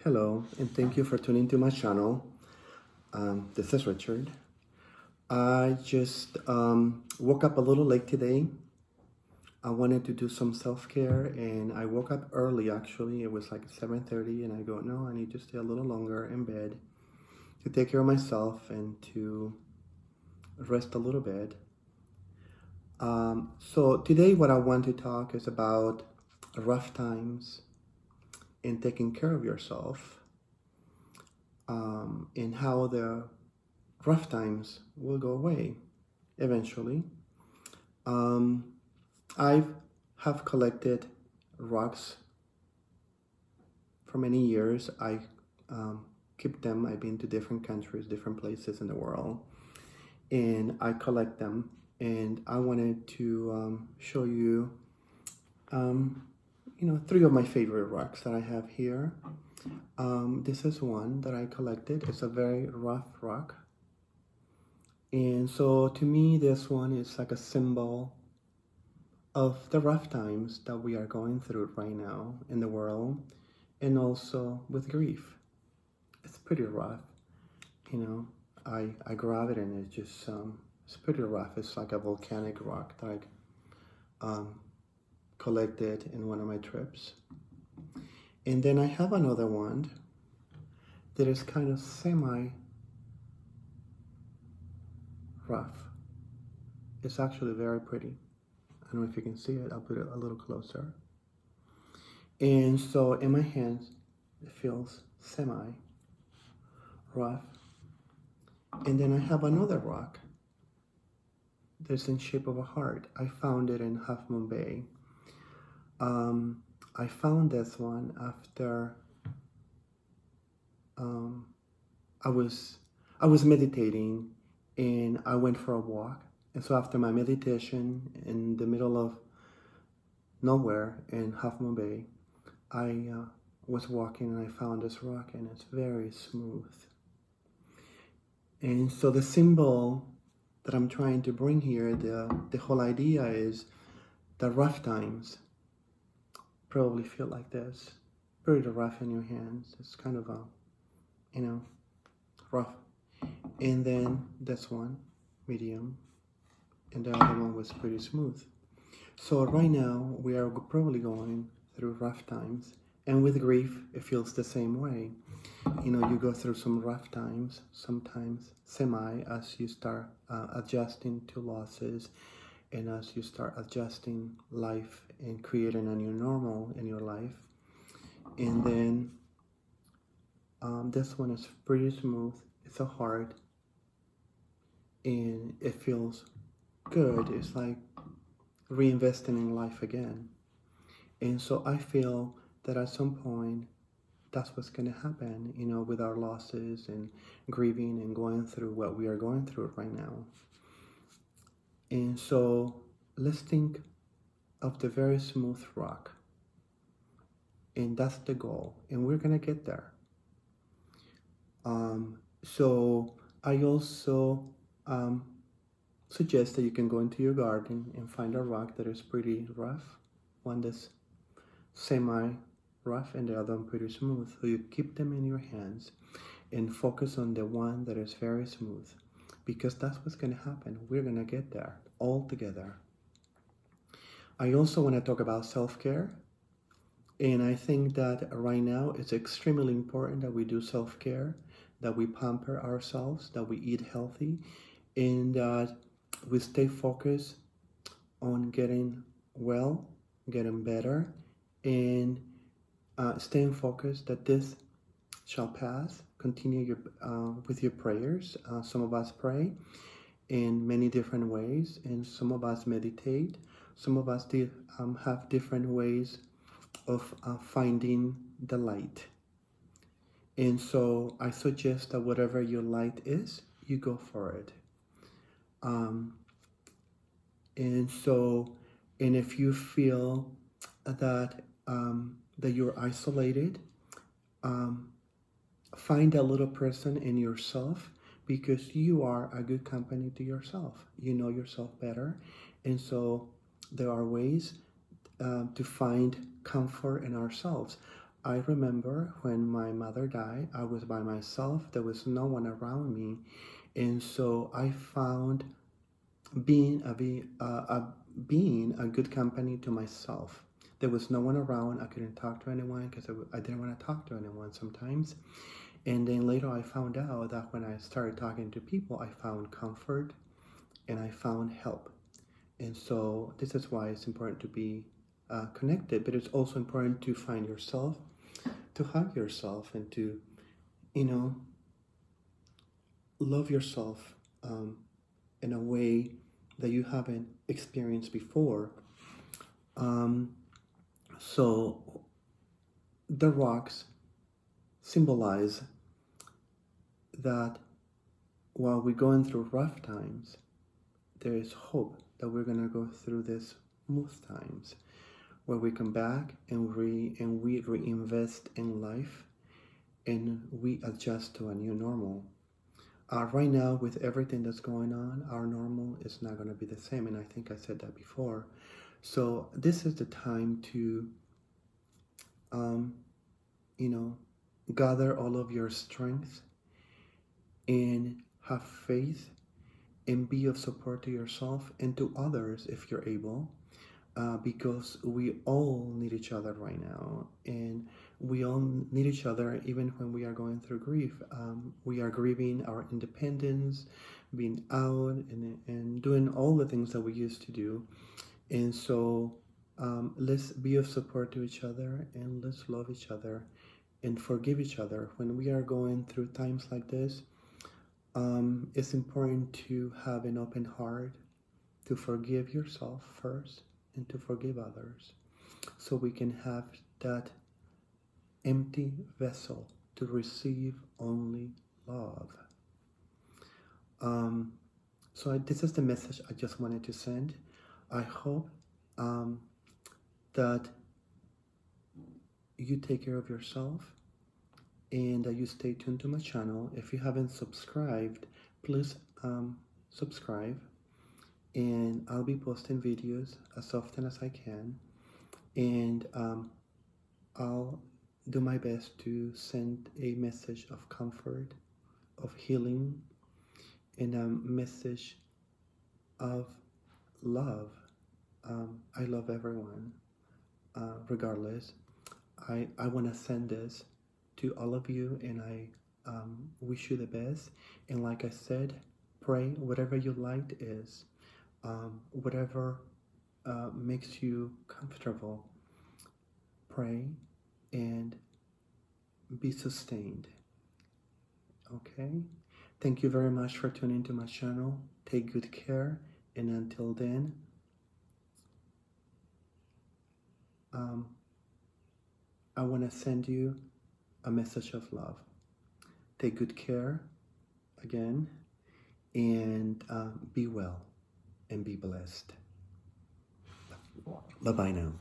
Hello, and thank you for tuning to my channel. This is Richard. I just woke up a little late today. I wanted to do some self-care, and I woke up early actually. It was like 7:30, and I go, no, I need to stay a little longer in bed to take care of myself and to rest a little bit. So today what I want to talk is about rough times and taking care of yourself, and how the rough times will go away eventually. Um, I have collected rocks for many years. I keep them. I've been to different countries, different places in the world, and I collect them. And I wanted to show you, um, three of my favorite rocks that I have here. This is one that I collected. It's a very rough rock. And so to me, this one is like a symbol of the rough times that we are going through right now in the world, and also with grief. It's pretty rough, you know. I grab it and it's just it's pretty rough. It's like a volcanic rock that I collected in one of my trips. And then I have another one that is kind of semi rough. It's actually very pretty. I don't know if you can see it. I'll put it a little closer. And so in my hands, it feels semi rough. And then I have another rock that's in shape of a heart. I found it in Half Moon Bay. I found this one after I was meditating, and I went for a walk. And so after my meditation in the middle of nowhere in Half Moon Bay, I was walking and I found this rock, and it's very smooth. And so the symbol that I'm trying to bring here, the whole idea is the rough times probably feel like this. Pretty rough in your hands. It's kind of rough. And then this one, medium, and the other one was pretty smooth. So right now we are probably going through rough times, and with grief it feels the same way. You go through some rough times, sometimes semi, as you start adjusting to losses, and as you start adjusting life and creating a new normal in your life. And then this one is pretty smooth. It's a heart, and it feels good. It's like reinvesting in life again. And so I feel that at some point that's what's going to happen, with our losses and grieving and going through what we are going through right now. And so let's think of the very smooth rock. And that's the goal. And we're going to get there. So I also suggest that you can go into your garden and find a rock that is pretty rough, one that's semi-rough, and the other one pretty smooth. So you keep them in your hands and focus on the one that is very smooth, because that's what's going to happen. We're going to get there all together. I also want to talk about self-care. And I think that right now it's extremely important that we do self-care, that we pamper ourselves, that we eat healthy, and that we stay focused on getting well, getting better, and staying focused that this shall pass. Continue with your prayers. Some of us pray in many different ways, and some of us meditate. Some of us have different ways of finding the light. And so I suggest that whatever your light is, you go for it. And if you feel that that you're isolated, find a little person in yourself, because you are a good company to yourself. You know yourself better, and so there are ways to find comfort in ourselves. I remember when my mother died, I was by myself. There was no one around me. And so I found being being a good company to myself. There was no one around. I couldn't talk to anyone because I didn't want to talk to anyone sometimes. And then later I found out that when I started talking to people, I found comfort and I found help. And so this is why it's important to be connected, but it's also important to find yourself, to hug yourself, and to, you know, love yourself in a way that you haven't experienced before. So the rocks symbolize that while we're going through rough times, there is hope that we're going to go through this smooth times where we come back and we reinvest in life and we adjust to a new normal. Right now, with everything that's going on, our normal is not going to be the same, and I think I said that before. So this is the time to, you know, gather all of your strength and have faith and be of support to yourself and to others if you're able, because we all need each other right now, and we all need each other even when we are going through grief. We are grieving our independence, being out and doing all the things that we used to do. And so let's be of support to each other and let's love each other and forgive each other. When we are going through times like this, it's important to have an open heart, to forgive yourself first and to forgive others, so we can have that empty vessel to receive only love. This is the message I just wanted to send. I hope that you take care of yourself and that you stay tuned to my channel. If you haven't subscribed, please subscribe, and I'll be posting videos as often as I can, and I'll do my best to send a message of comfort, of healing, and a message of love. I love everyone, regardless. I want to send this to all of you, and I wish you the best. And like I said, pray whatever you like is, whatever makes you comfortable. Pray and be sustained. Okay? Thank you very much for tuning to my channel. Take good care, and until then, I want to send you a message of love. Take good care again, and be well and be blessed. Bye-bye now.